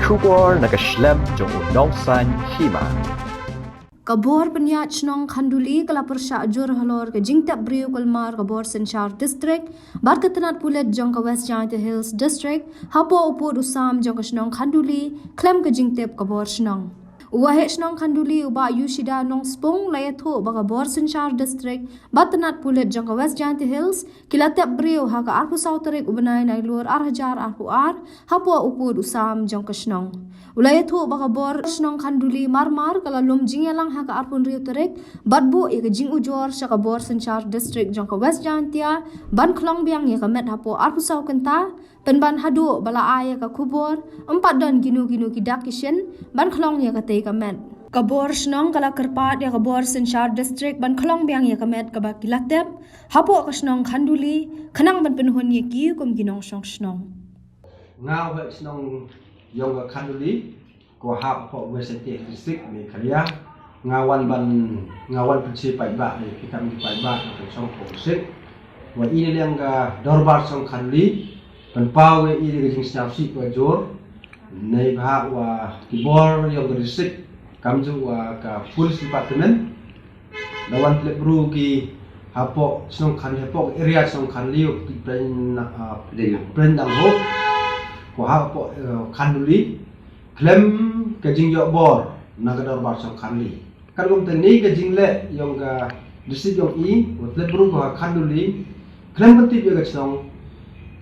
Shubor nakaslem jong unongsan hima. Kabor penyat senong khanduli kala persya ajur halor ke jingtap briu kalmar kabor senchar district bar ketenat pulet jong ke West Giant Hills district hapo upur usam jong ke senong khanduli klem ke jingtap kabor senong Wahid senong khanduli uba yushida nong spong layatho baka bor senchar district batenat pulet jong ke West Giant Hills kilatap briu ha ke arpu sauterik ubenai nai luar arhajar arpu ar hapo upur usam jong ke senong Ulayatho baka bor senong khanduli marmar kala lom jingyalang ha ke arpun riu terik batbu ya ke jing ujor sya ke bor senchar district jong ke West Giant tia ban klong biang ya ke met hapo arpu sau kenta penban hadu bala aya ke kubor empat dan ginu-ginu kidak kishen ban klong ya ke tei ke met kabor senong kala kerpat ya ke bor senchar district ban klong biang ya ke met ke baki latep hapo ke senong khanduli kenang ban penuhun ya ki kum ginong song senong ngao hek senong yong ke khanduli ko hap po West district ni khalia ngawan pensi pai ba ni kitam pai ba ke song po sik wa ini liang ga dorbar song khanduli pen pawe ini ke jing snapsi ko jor nei ba wa kibor yong ke district kamju wa ka police department lawan plek bru ki hapo song khanduli hapo area song khanduli ki pren dang ho ko hapo khanduli klem ke jing yo bor nagador bar song khanduli kan gom tani ke jing le yong ga district yong i wa plek bru ko khanduli klem pati be ga song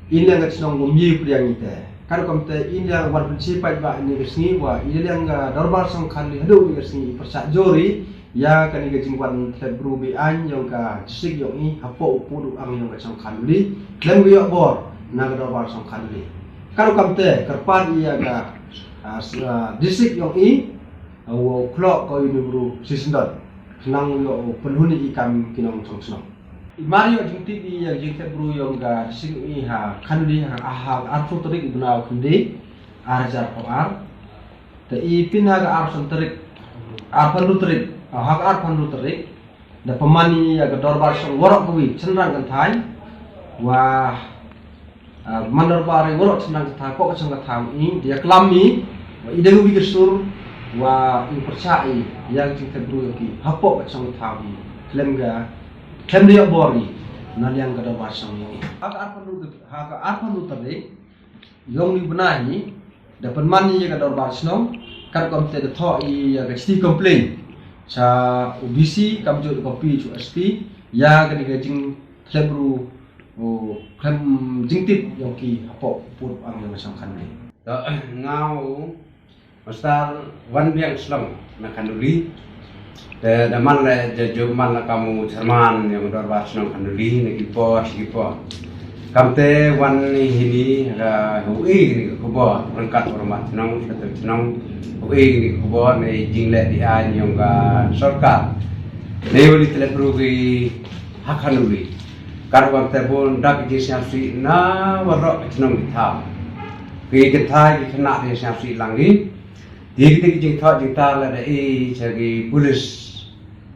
in yang ga song gom yi priang ite kan gom te in yang wan pensi pai ba ni gesni wa in yang ga dorbar song khanduli hadu ni gesni persa jori ya kan ga jing wan plek bru bi an yong ga district yong i hapo upudu ang yong ga song khanduli klem yo bor nagador bar song khanduli kalau kamte kerpan ia ga district yong i wo klok ko yunibru sisndon nang yo penhuni ikam kinong songsno Mario jingti di yang jingte bru yong ga district i ha khanduli ha arfu terik ibnau kundi arjar ar te i pina ga arson terik arpan terik hak arpan terik da pemani ya ga dorbar song worok kuwi cenrang kan thai wah mandar bare worok senang kata kok senang kata ini dia kelami ide ubi gesur wa in percaya yang cinta bru yoki hapok senang kata ini klem dia bori naliang kada wasang ini hak arpan lu tadi yong ni benahi dapat mani ya kada wasang kan kom te tho I ya sti complain sa UBC kam jo kopi chu SP ya kada gajing klem bru klem jingtip yang ki hapo pur ang yang sangkan ni ngau mastar wan biang slong na khanduli de daman le je man la kamu Jerman yang dorbar slong khanduli ne kipo kamte wan ni hini ra hui ni ko bo rangkat hormat nong satu nong hui ni ko bo ne jingle di an yang ga sarkar ne wali tele prugi hakhanuli karwam terbon dak jisiasi na warok senong kita ki kita ki kena jisiasi langi di kita ki jingta la dai segi pulis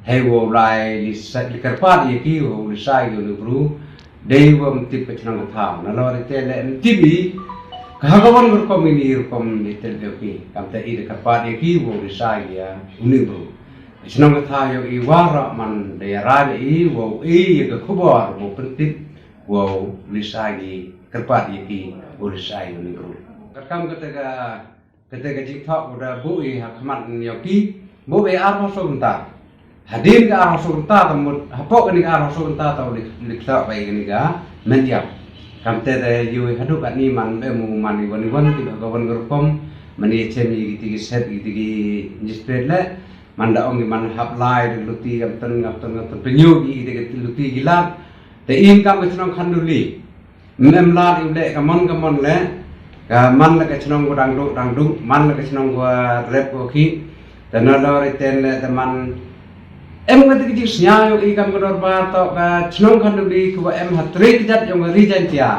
hewo lai li sat li karpat ki ho li sai yo bru dei wam tip senong kita na lo te le tibi kahagawan gur komini kom ni tel ki kam te I karpat ki ho li sai ya uni bru senong kata yo I wara man daerah I wo I ke kubur wo pentit wo lisagi kerpat iki wo lisagi ni guru kakam ketika jikthok udah bu I hakmat yo ki bu be arho sunta hadir ke arho sunta temut hapok ni arho sunta tau likthok bai ni ga mendiap kam te yo hadu kan ni man be mu man wan tidak kawan gerkom mani chemi giti set giti jispret le manda ongi man hap lai de luti gamten penyu gi de luti gilat te in kam chnon khanduli mem la inde kamon le ka man la chnon go dang dung man la chnon go rep ko ki te no lo re ten le te man em ga ti snya yo I kam go ba to ka chnon khanduli ko em hatrik jat yo ri jan tia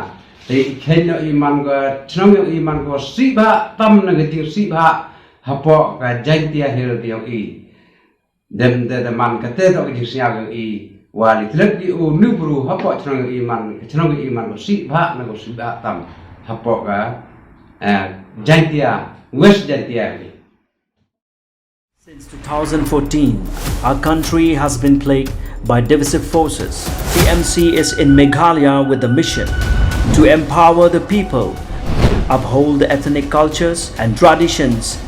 te khenno I man go chnon yo I man go si ba tam na ga ti si ba hapo ka jan tia hel ti yo I dem de man kate to ki sia I wali tlek di u nu bru hapo chnog I man ko si ba na ko si ba tam hapo ka jantia West Jantiaki. Since 2014, our country has been plagued by divisive forces. TMC is in Meghalaya with the mission to empower the people, uphold the ethnic cultures and traditions,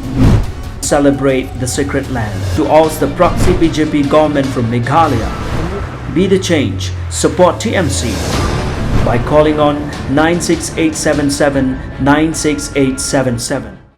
celebrate the sacred land. To oust the proxy BJP government from Meghalaya, be the change, support TMC by calling on 96877 96877.